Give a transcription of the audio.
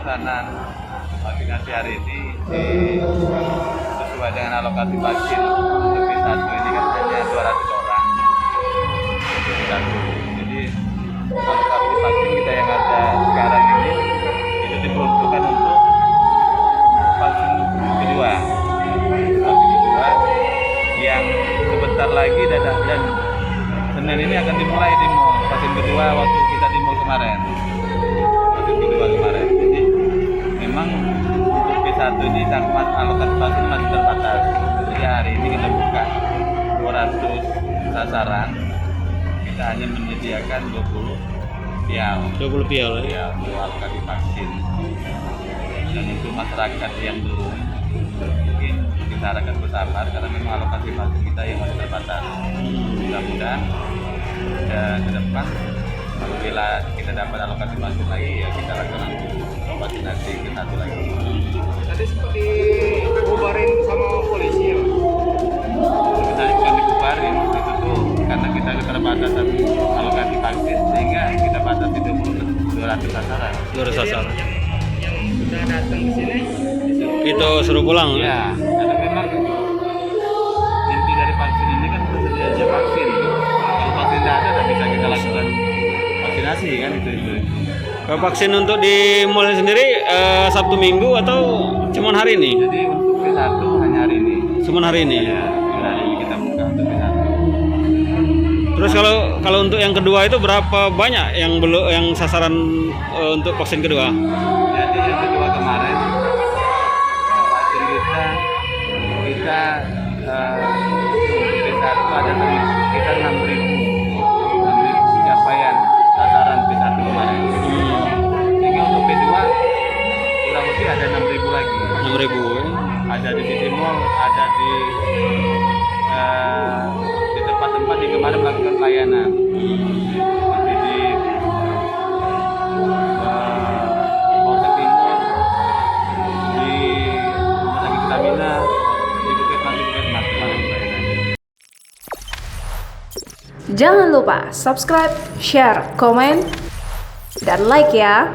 pelaksanaan vaksinasi hari ini sesuai dengan alokasi vaksin untuk B1 ini kan hanya 200 orang untuk B1. Jadi alokasi vaksin kita yang ada sekarang ini itu diperuntukkan untuk vaksin kedua. Vaksin kedua yang sebentar lagi dan Senin ini akan dimulai di mall. Vaksin kedua waktu kita di mall kemarin. Vaksin kedua kemarin. Jadi memang untuk B1 ini sangat alokasi vaksin masih terbatas. Jadi hari ini kita buka 200 sasaran. Kita hanya menyediakan 20 pial. 20 pial ya. Ya, untuk alokasi vaksin. Dan untuk masyarakat yang belum, mungkin kita harapkan bersabar karena memang alokasi vaksin kita yang masih terbatas. Mudah-mudahan ke depan apabila kita dapat alokasi vaksin lagi ya kita lakukan vaksinasi ke satu lagi. Tadi seperti dibubarin sama polisi ya? Sebenarnya bukan dibubarin, itu tuh karena kita keterbatasan alokasi vaksin sehingga kita batasi 200 sasaran. 200 sasaran. Yang sudah datang ke sini Itu suruh pulang. Ya, karena memang inti dari vaksin ini kan tersedianya vaksin. Kalau vaksin tidak ada, tidak bisa kita lakukan vaksinasi kan itu. Kalau vaksin untuk di mall sendiri Sabtu Minggu atau cuman hari ini? Jadi untuk B1 hanya hari ini. Cuman hari ini. Ya, hari ini kita buka untuk B1. Terus kalau untuk yang kedua itu berapa banyak yang belum yang sasaran untuk vaksin kedua? Jadi yang kedua kemarin vaksin kita B1 ada sekitar 6.000 capaian sasaran B1 kemarin. Sehingga untuk B2 kurang lebih ada 6.000 lagi. 6.000 ya. Ada di City Mall, ada di tempat-tempat yang kemarin melakukan pelayanan. Masih di Polsek Timur, di Rumah Sakit Stamina, di Puskesmas kemarin pelayanan. Jangan lupa subscribe, share, komen, dan like ya.